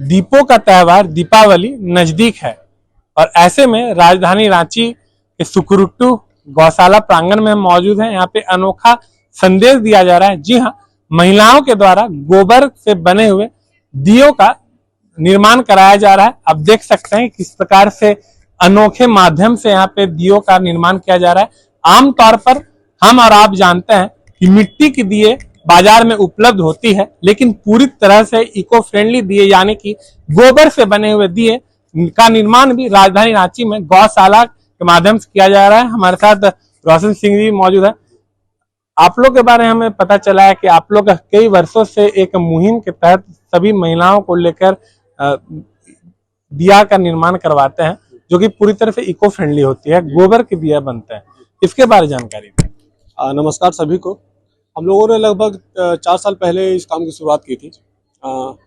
दीपों का त्यौहार दीपावली नजदीक है और ऐसे में राजधानी रांची के सुकुरुट्टू गौशाला प्रांगण में हम मौजूद हैं। यहाँ पे अनोखा संदेश दिया जा रहा है। जी हाँ, महिलाओं के द्वारा गोबर से बने हुए दियों का निर्माण कराया जा रहा है। आप देख सकते हैं किस प्रकार से अनोखे माध्यम से यहाँ पे दियों का निर्माण किया जा रहा है। आमतौर पर हम और आप जानते हैं कि मिट्टी की दिए बाजार में उपलब्ध होती है, लेकिन पूरी तरह से इको फ्रेंडली दिए यानी कि गोबर से बने हुए दिए का निर्माण भी राजधानी रांची में गौशाला के माध्यम से किया जा रहा है। हमारे साथ रोशन सिंह जी मौजूद है। आप लोग के बारे में हमें पता चला है कि आप लोग कई वर्षों से एक मुहिम के तहत सभी महिलाओं को लेकर दिया का निर्माण करवाते हैं, जो कि पूरी तरह से इको फ्रेंडली होती है, गोबर के दिया बनते हैं। इसके बारे में जानकारी दें। नमस्कार सभी को। हम लोगों ने लगभग 4 साल पहले इस काम की शुरुआत की थी। तो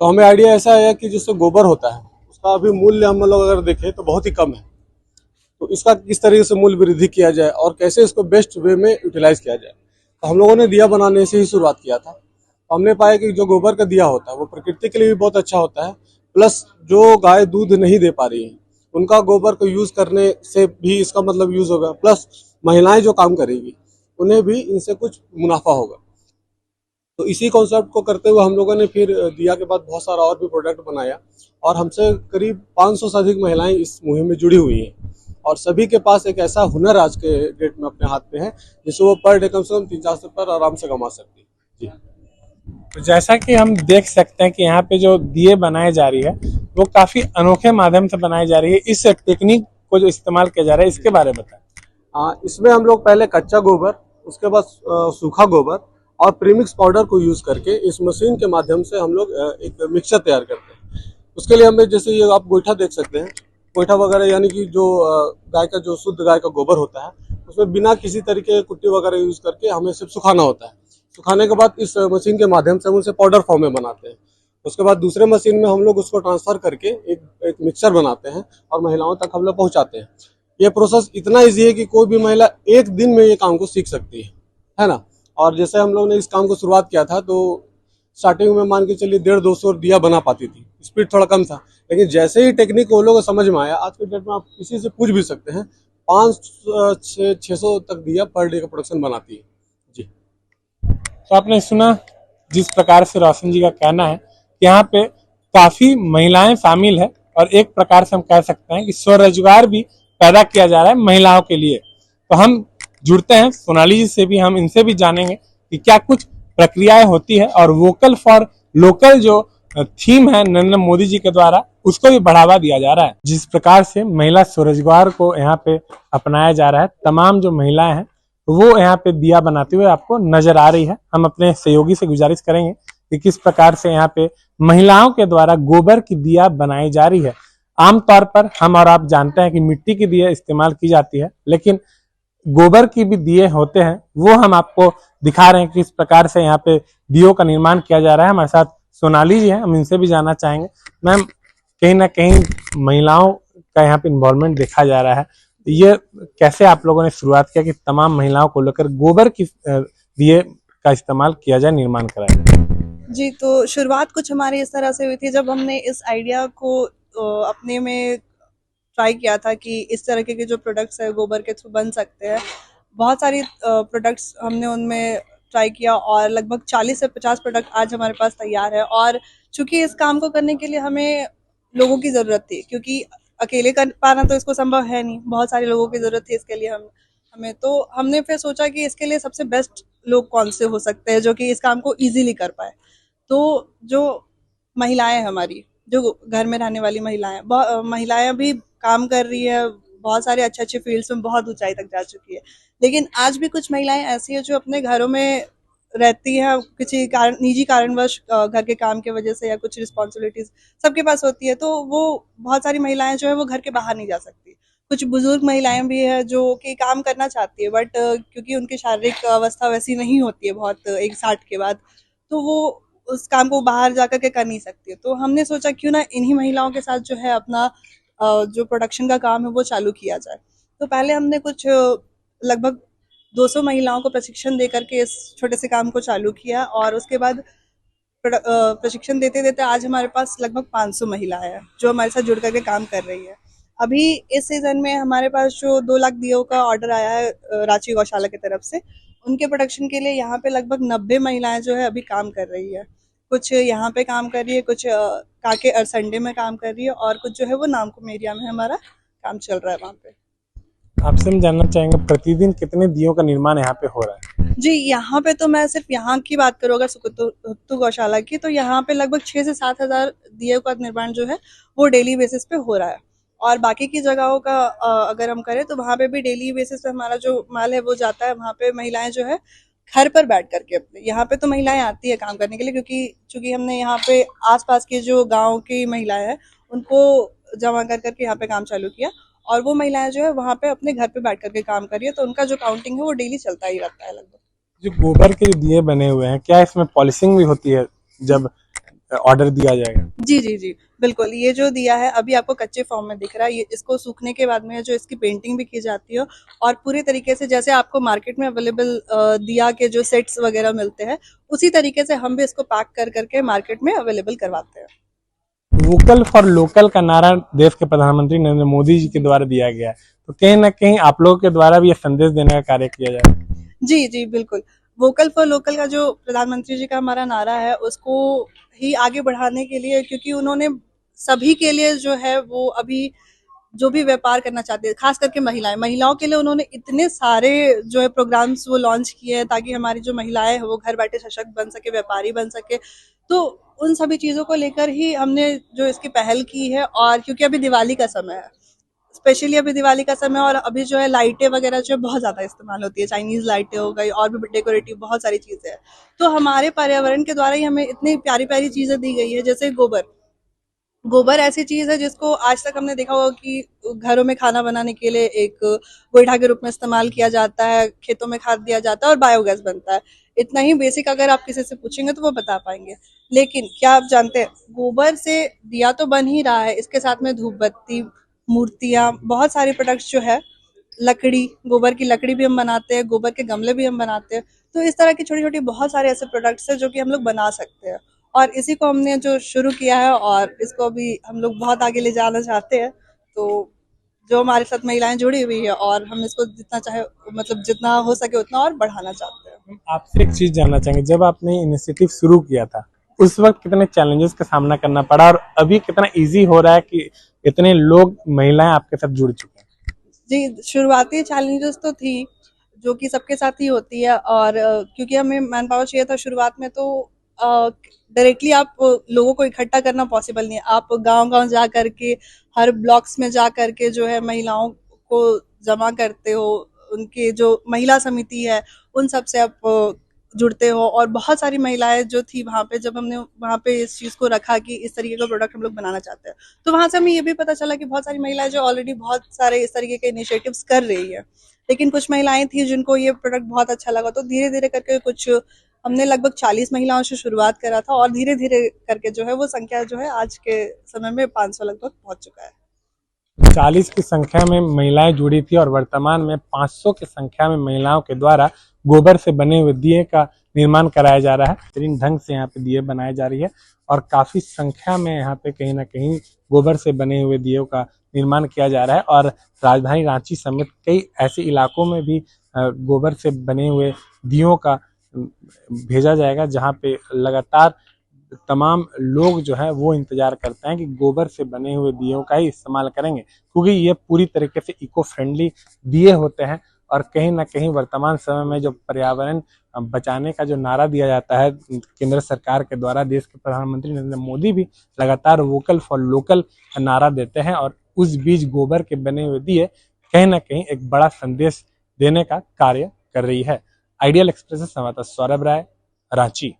हमें आइडिया ऐसा आया कि जिससे गोबर होता है उसका अभी मूल्य हम लोग अगर देखें तो बहुत ही कम है। तो इसका किस तरीके से मूल्य वृद्धि किया जाए और कैसे इसको बेस्ट वे में यूटिलाइज किया जाए, तो हम लोगों ने दिया बनाने से ही शुरुआत किया था। तो हमने पाया कि जो गोबर का दिया होता है वो प्रकृति के लिए भी बहुत अच्छा होता है, प्लस जो गाय दूध नहीं दे पा रही है उनका गोबर को यूज करने से भी इसका मतलब यूज होगा, प्लस महिलाएं जो काम करेगी उन्हें भी इनसे कुछ मुनाफा होगा। तो इसी कॉन्सेप्ट को करते हुए हम लोगों ने फिर दिया के बाद बहुत सारा और भी प्रोडक्ट बनाया और हमसे करीब 500 से अधिक महिलाएं इस मुहिम में जुड़ी हुई हैं और सभी के पास एक ऐसा हुनर आज के डेट में अपने हाथ में है जिससे वो पर डे कम से कम 3-4 रुपये आराम से कमा सकती है। जी, तो जैसा कि हम देख सकते हैं कि यहाँ पे जो दिए बनाए जा रही है वो काफी अनोखे माध्यम से बनाई जा रही है। इस टेक्निक को जो इस्तेमाल किया जा रहा है इसके बारे में बताएं। इसमें हम लोग पहले कच्चा गोबर, उसके बाद सूखा गोबर और प्रीमिक्स पाउडर को यूज करके इस मशीन के माध्यम से हम लोग एक मिक्सचर तैयार करते हैं। उसके लिए हमें जैसे ये आप गोईठा देख सकते हैं, गोईठा वगैरह यानी कि जो गाय का जो शुद्ध गाय का गोबर होता है उसमें बिना किसी तरीके कुट्टी वगैरह यूज करके हमें सिर्फ सुखाना होता है। सुखाने के बाद इस मशीन के माध्यम से हम उसे पाउडर फॉर्म में बनाते हैं। उसके बाद दूसरे मशीन में हम लोग उसको ट्रांसफर करके एक मिक्सचर बनाते हैं और महिलाओं तक हम लोग पहुंचाते हैं। ये प्रोसेस इतना इजी है कि कोई भी महिला एक दिन में ये काम को सीख सकती है ना। और जैसे हम लोग ने इस काम को शुरुआत किया था तो स्टार्टिंग में मान के चलिए 150-200 दिया बना पाती थी, स्पीड थोड़ा कम था, लेकिन जैसे ही टेक्निक वो लोगों को समझ में आया, आज के डेट में आप किसी से पूछ भी सकते हैं, 500 से 600 तक दिया पर डे का प्रोडक्शन बनाती है। जी, तो आपने सुना जिस प्रकार से रोशन जी का कहना है कि यहाँ पे काफी महिलाएं शामिल है और एक प्रकार से हम कह सकते हैं कि स्वरोजगार भी पैदा किया जा रहा है महिलाओं के लिए। तो हम जुड़ते हैं सोनाली जी से भी, हम इनसे भी जानेंगे कि क्या कुछ प्रक्रियाएं होती है और वोकल फॉर लोकल जो थीम है नरेंद्र मोदी जी के द्वारा उसको भी बढ़ावा दिया जा रहा है। जिस प्रकार से महिला स्वरोजगार को यहाँ पे अपनाया जा रहा है, तमाम जो महिलाएं हैं वो यहाँ पे दिया बनाते हुए आपको नजर आ रही है। हम अपने सहयोगी से गुजारिश करेंगे कि किस प्रकार से यहाँ पे महिलाओं के द्वारा गोबर की दिया बनाई जा रही है। आमतौर पर हम और आप जानते हैं कि मिट्टी की दिया इस्तेमाल की जाती है, लेकिन गोबर की भी दिए होते हैं, वो हम आपको दिखा रहे हैं कि किस प्रकार से यहाँ पे दियों का निर्माण किया जा रहा है। हमारे साथ सोनाली जी हैं, हम इनसे भी जानना चाहेंगे। मैम, कहीं ना कहीं महिलाओं का यहाँ पे इन्वॉल्वमेंट देखा जा रहा है, ये कैसे आप लोगों ने शुरुआत किया कि तमाम महिलाओं को लेकर गोबर की दिए का इस्तेमाल किया जाए, निर्माण कराया जाए? जी, तो शुरुआत कुछ हमारी इस तरह से हुई थी जब हमने इस आइडिया को अपने में ट्राई किया था कि इस तरह के जो प्रोडक्ट्स है गोबर के थ्रू बन सकते हैं। बहुत सारी प्रोडक्ट्स हमने उनमें ट्राई किया और लगभग 40 से 50 प्रोडक्ट आज हमारे पास तैयार है। और चूंकि इस काम को करने के लिए हमें लोगों की ज़रूरत थी, क्योंकि अकेले कर पाना तो इसको संभव है नहीं, बहुत सारे लोगों की ज़रूरत थी इसके लिए हमें। तो हमने फिर सोचा कि इसके लिए सबसे बेस्ट लोग कौन से हो सकते हैं जो कि इस काम को ईजिली कर पाए। तो जो महिलाएं हमारी, जो घर में रहने वाली महिलाएं भी काम कर रही है, बहुत सारे अच्छे अच्छे फील्ड्स में बहुत ऊंचाई तक जा चुकी है, लेकिन आज भी कुछ महिलाएं ऐसी है जो अपने घरों में रहती हैं, किसी कारण निजी कारणवश घर के काम की वजह से या कुछ रिस्पॉन्सिबिलिटीज सबके पास होती है, तो वो बहुत सारी महिलाएं जो है वो घर के बाहर नहीं जा सकती। कुछ बुजुर्ग महिलाएं भी है जो कि काम करना चाहती है, बट क्योंकि उनकी शारीरिक अवस्था वैसी नहीं होती है बहुत एक 60 के बाद, तो वो उस काम को बाहर जाकर के कर नहीं सकती है। तो हमने सोचा क्यों ना इन्हीं महिलाओं के साथ जो है अपना जो प्रोडक्शन का काम है वो चालू किया जाए। तो पहले हमने कुछ लगभग 200 महिलाओं को प्रशिक्षण दे करके इस छोटे से काम को चालू किया और उसके बाद प्रशिक्षण देते देते आज हमारे पास लगभग 500 महिलाएं हैं जो हमारे साथ जुड़ करके काम कर रही है। अभी इस सीजन में हमारे पास जो 2 लाख दियों का ऑर्डर आया है रांची गौशाला की तरफ से, उनके प्रोडक्शन के लिए यहाँ पे लगभग 90 महिलाएं जो है अभी काम कर रही है। कुछ यहाँ पे काम कर रही है, कुछ काके अरसंडे में काम कर रही है, और कुछ जो है वो नामकुम एरिया में हमारा काम चल रहा है वहाँ पे। आपसे हम जानना चाहेंगे प्रतिदिन कितने दियों का निर्माण यहाँ पे हो रहा है? जी, यहाँ पे तो मैं सिर्फ यहाँ की बात करूँ अगर सुकुतु गौशाला की, तो यहाँ पे लगभग 6 से 7 हजार दियों का निर्माण जो है वो डेली बेसिस पे हो रहा है। और बाकी की जगहों का अगर हम करें तो वहाँ पे भी डेली बेसिस पे हमारा जो माल है वो जाता है। वहाँ पे महिलाएं जो है घर पर बैठ करके अपने, यहाँ पे तो महिलाएं आती है काम करने के लिए, क्योंकि चूंकि हमने यहाँ पे आसपास के जो गाँव की महिलाएं हैं उनको जमा कर करके यहाँ पे काम चालू किया, और वो महिलाएं जो है वहाँ पे अपने घर पे बैठ करके काम कर रही है, तो उनका जो काउंटिंग है वो डेली चलता ही रहता है लगभग। जो गोबर के जो दिए बने हुए हैं, क्या इसमें पॉलिशिंग भी होती है जब ऑर्डर दिया जाएगा? जी जी जी, बिल्कुल। ये जो दिया है अभी आपको कच्चे फॉर्म में दिख रहा है, ये इसको सूखने के बाद में जो इसकी पेंटिंग भी की जाती है, और पूरी तरीके से जैसे आपको मार्केट में अवेलेबल दिया के जो सेट्स वगैरह मिलते हैं, उसी तरीके से हम भी इसको पैक कर करके मार्केट में अवेलेबल करवाते हैं। वोकल फॉर लोकल का नारा देश के प्रधानमंत्री नरेंद्र मोदी जी के द्वारा दिया गया है, तो कहीं ना कहीं आप लोगों के द्वारा भी ये संदेश देने का कार्य किया जा रहा है। जी जी, बिल्कुल। वोकल फॉर लोकल का जो प्रधानमंत्री जी का हमारा नारा है उसको ही आगे बढ़ाने के लिए, क्योंकि उन्होंने सभी के लिए जो है वो अभी जो भी व्यापार करना चाहते हैं, खास करके महिलाओं के लिए उन्होंने इतने सारे जो है प्रोग्राम्स वो लॉन्च किए हैं ताकि हमारी जो महिलाएं हैं वो घर बैठे सशक्त बन सके, व्यापारी बन सके। तो उन सभी चीजों को लेकर ही हमने जो इसकी पहल की है, और क्योंकि अभी दिवाली का समय है, स्पेशली अभी दिवाली का समय, और अभी जो है लाइटें वगैरह जो है बहुत ज्यादा इस्तेमाल होती है, चाइनीज लाइटें हो गई और भी डेकोरेटिव बहुत सारी चीजें हैं। तो हमारे पर्यावरण के द्वारा ही हमें इतनी प्यारी प्यारी चीजें दी गई है, जैसे गोबर ऐसी चीज है जिसको आज तक हमने देखा होगा कि घरों में खाना बनाने के लिए एक गोईठा के रूप में इस्तेमाल किया जाता है, खेतों में खाद दिया जाता है और बायोगैस बनता है। इतना ही बेसिक अगर आप किसी से पूछेंगे तो वो बता पाएंगे। लेकिन क्या आप जानते हैं गोबर से दिया तो बन ही रहा है, इसके साथ में धूप बत्ती, मूर्तियां, बहुत सारे प्रोडक्ट्स जो है, लकड़ी, गोबर की लकड़ी भी हम बनाते हैं, गोबर के गमले भी हम बनाते हैं। तो इस तरह की छोटी छोटी बहुत सारे ऐसे प्रोडक्ट्स हैं जो कि हम लोग बना सकते हैं, और इसी को हमने जो शुरू किया है और इसको भी हम लोग बहुत आगे ले जाना चाहते हैं। तो जो हमारे साथ महिलाएं जुड़ी हुई है, और हम इसको जितना चाहे मतलब जितना हो सके उतना और बढ़ाना चाहते हैं। हम आपसे एक चीज जानना चाहेंगे, जब आपने इनिशिएटिव शुरू किया था उस वक्त कितने चैलेंजेस का सामना करना पड़ा, और अभी कितना इजी हो रहा है कि इतने लोग महिलाएं आपके साथ जुड़ चुके हैं? जी, शुरुआती चैलेंजेस तो थी जो कि सबके साथ ही होती है, और क्योंकि हमें मैन पावर चाहिए था शुरुआत में, तो डायरेक्टली आप लोगों को इकट्ठा करना पॉसिबल नहीं है। आप गांव-गांव जा करके, हर ब्लॉक्स में जा करके जो है महिलाओं को जमा करते हो, उनके जो महिला समिति है उन सब से आप जुड़ते हो, और बहुत सारी महिलाएं जो थी वहाँ पे, जब हमने वहाँ पे इस चीज़ को रखा कि इस तरीके का प्रोडक्ट हम लोग बनाना चाहते हैं, तो वहाँ से हमें ये भी पता चला कि बहुत सारी महिलाएं जो ऑलरेडी बहुत सारे इस तरीके के इनिशिएटिव्स कर रही है, लेकिन कुछ महिलाएं थी जिनको ये प्रोडक्ट बहुत अच्छा लगा, तो धीरे धीरे करके कुछ हमने लगभग 40 महिलाओं से शुरुआत करा था, और धीरे धीरे करके जो है वो संख्या जो है आज के समय में 500 लगभग पहुंच चुका है। 40 की संख्या में महिलाएं जुड़ी थी और वर्तमान में 500 की संख्या में महिलाओं के द्वारा गोबर से बने हुए दिए का निर्माण कराया जा रहा है। बेहतरीन ढंग से यहाँ पे दिए बनाई जा रही है, और काफी संख्या में यहाँ पे कहीं ना कहीं गोबर से बने हुए दियों का निर्माण किया जा रहा है, और राजधानी रांची समेत कई ऐसे इलाकों में भी गोबर से बने हुए दियों का भेजा जाएगा, जहाँ पे लगातार तमाम लोग जो है वो इंतजार करते हैं कि गोबर से बने हुए दियों का ही इस्तेमाल करेंगे, क्योंकि ये पूरी तरीके से इको फ्रेंडली दिए होते हैं। और कहीं ना कहीं वर्तमान समय में जो पर्यावरण बचाने का जो नारा दिया जाता है केंद्र सरकार के द्वारा, देश के प्रधानमंत्री नरेंद्र मोदी भी लगातार वोकल फॉर लोकल नारा देते हैं, और उस बीच गोबर के बने हुए दिए कहीं ना कहीं एक बड़ा संदेश देने का कार्य कर रही है। आइडियल एक्सप्रेस से संवाददाता सौरभ राय, रांची।